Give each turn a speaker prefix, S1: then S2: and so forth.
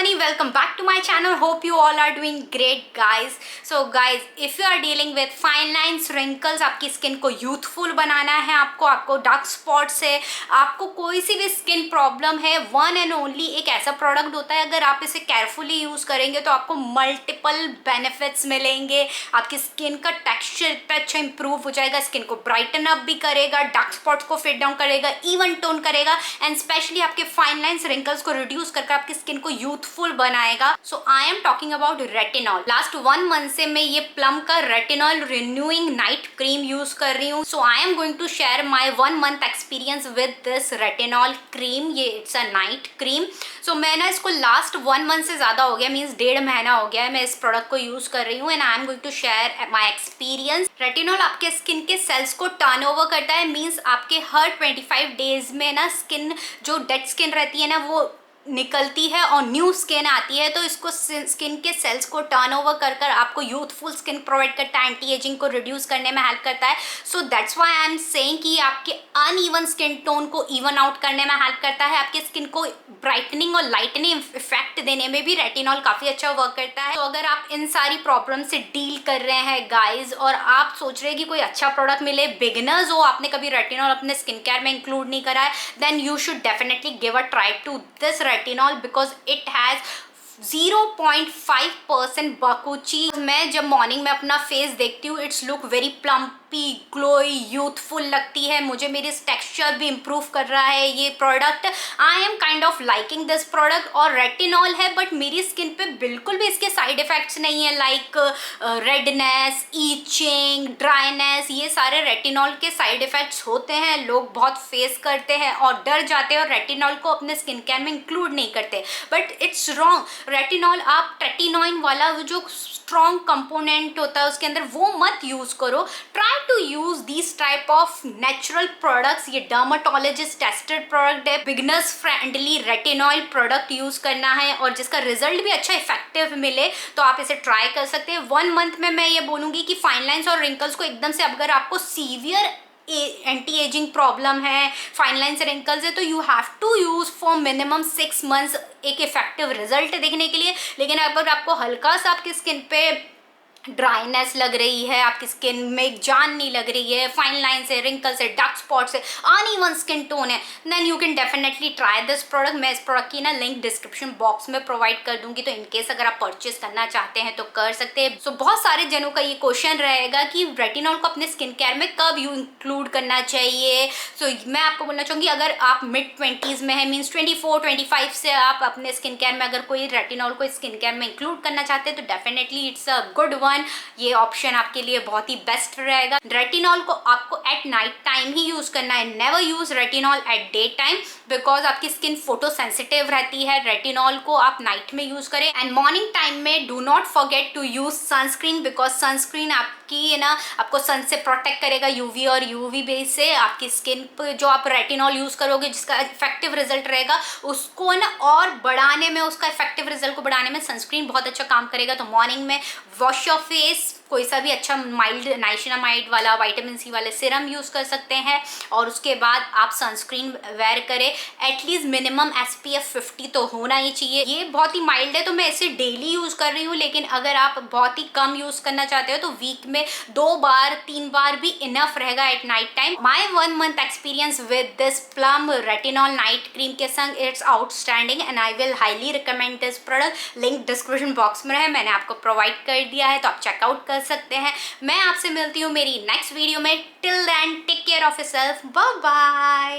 S1: Moni, welcome back to my channel. Hope you all are doing great, guys. So guys, if you are dealing with fine lines, wrinkles, आपकी skin को youthful बनाना है, आपको dark spots है, आपको कोई सी भी skin problem है, one and only एक ऐसा प्रोडक्ट होता है, अगर आप इसे केयरफुली यूज करेंगे तो आपको मल्टीपल बेनिफिट्स मिलेंगे। आपकी स्किन का टेक्सचर इतना अच्छा इंप्रूव हो जाएगा, स्किन को ब्राइटन अप भी करेगा, डार्क स्पॉट्स को फिट डाउन करेगा, इवन टोन करेगा एंड स्पेशली आपके फाइन लाइन्स, रिंकल्स को रिड्यूस करके आपकी स्किन को यूथफुल बनाएगा। So I am talking about retinol. Last 1 month से मैं ये प्लम का retinol renewing night cream use कर रही हूँ। So I am going to share my 1 month experience with this retinol cream. ये it's a night cream. So मैं ना इसको लास्ट 1 मंथ से ज़्यादा हो गया, मीन्स 1.5 महीना हो गया है मैं इस प्रोडक्ट को यूज़ कर रही हूँ and I am going to share my experience. Retinol आपके स्किन के सेल्स को टर्नओवर करता है, मीन्स आपके हर 25 डेज में ना स्किन जो डेड स्किन रहती है ना वो निकलती है और न्यू स्किन आती है। तो इसको स्किन के सेल्स को टर्नओवर कर कर आपको यूथफुल स्किन प्रोवाइड करता है, एंटी एजिंग को रिड्यूस करने में हेल्प करता है। So that's why I am saying कि आपके अनइवन स्किन टोन को इवन आउट करने में हेल्प करता है, आपके स्किन को ब्राइटनिंग और लाइटनिंग इफेक्ट देने में भी रेटिनॉल काफ़ी अच्छा वर्क करता है। तो अगर आप इन सारी प्रॉब्लम से डील कर रहे हैं गाइज और आप सोच रहे हैं कि कोई अच्छा प्रोडक्ट मिले, बिगिनर्स हो, आपने कभी रेटिनॉल अपने स्किन केयर में इंक्लूड नहीं करा है, then you should definitely give a try to this retinol because it has 0.5% bakuchi. मैं जब मॉर्निंग में अपना फेस देखती हूँ, it's look very plumpy, glowy, youthful लगती है मुझे। मेरी टेक्सचर भी इम्प्रूव कर रहा है ये product. I am kind of liking this product. और रेटिनॉल है बट मेरी स्किन पे बिल्कुल भी इसके साइड इफेक्ट्स नहीं है, लाइक रेडनेस, ईचिंग, ड्राइनेस। ये सारे रेटिनॉल के साइड इफेक्ट्स होते हैं, लोग बहुत फेस करते हैं और डर जाते हैं और रेटिनॉल को अपने स्किन केयर में इंक्लूड नहीं करते, बट इट्स रॉन्ग। रेटिनॉल आप ट्रेटिनॉइन वाला जो स्ट्रॉन्ग कंपोनेंट होता है उसके अंदर, वो मत यूज करो। Try to use this type of natural products. ये डर्माटोलॉजिस्ट टेस्टेड प्रोडक्ट है, beginners friendly retinol product use करना है और जिसका रिजल्ट भी अच्छा इफेक्टिव मिले तो आप इसे ट्राई कर सकते हैं। 1 मंथ में मैं ये बोलूँगी कि फाइन लाइन्स और रिंकल्स को एकदम से, अगर आपको सीवियर एंटी एजिंग प्रॉब्लम है, फाइन लाइन्स रिंकल्स है, तो you have to use for minimum 6 months एक इफेक्टिव रिजल्ट देखने के लिए। लेकिन अगर आपको हल्का सा आपकी स्किन पे ड्राइनेस लग रही है, आपकी स्किन में जान नहीं लग रही है, फाइन लाइन्स है, रिंकल्स है, डार्क स्पॉट्स है, अनइवन स्किन टोन है, then you can definitely try this product. मैं इस प्रोडक्ट की ना लिंक डिस्क्रिप्शन बॉक्स में प्रोवाइड कर दूंगी, तो इनकेस अगर आप परचेस करना चाहते हैं तो कर सकते हैं। सो बहुत सारे जनों का ये क्वेश्चन रहेगा कि रेटिनॉल को अपने स्किन केयर में कब यू इंक्लूड करना चाहिए। सो मैं आपको बोलना चाहूँगी, अगर आप मिड 20s में है, मीन्स 24-25 से आप अपने स्किन केयर में अगर कोई रेटिनॉल को स्किन केयर में इंक्लूड करना चाहते हैं तो definitely it's a good one. ये ऑप्शन आपके लिए बहुत ही बेस्ट रहेगा। रेटिनॉल को आपको एट नाइट टाइम ही यूज करना है, never use retinol at day time, because आपकी स्किन फोटो सेंसिटिव रहती है। रेटिनॉल को आप नाइट में यूज करें एंड मॉर्निंग टाइम में do not forget to use sunscreen, because sunscreen आपकी ना आपको सन से प्रोटेक्ट करेगा, यूवी और यूवी बेस से। आपकी स्किन पर जो आप रेटिनॉल यूज करोगे जिसका इफेक्टिव रिजल्ट रहेगा उसको ना और बढ़ाने में, उसका इफेक्टिव रिजल्ट को बढ़ाने में सनस्क्रीन बहुत अच्छा काम करेगा। तो मॉर्निंग में वॉश योर फेस, कोई सा भी अच्छा माइल्ड नाइसिनामाइड वाला विटामिन सी वाले सीरम यूज़ कर सकते हैं और उसके बाद आप सनस्क्रीन वेयर करें। एटलीस्ट मिनिमम SPF 50 तो होना ही चाहिए। ये बहुत ही माइल्ड है तो मैं इसे डेली यूज़ कर रही हूँ, लेकिन अगर आप बहुत ही कम यूज़ करना चाहते हो तो वीक में 2 बार 3 बार भी इनफ रहेगा eight night time. My 1 month experience with this plum retinol night cream के संग it's outstanding and I will highly recommend this product. Link description box में है, मैंने आपको प्रोवाइड कर दिया है, तो आप चेकआउट कर सकते हैं। मैं आपसे मिलती हूँ मेरी नेक्स्ट वीडियो में। Till then take care of yourself, bye bye.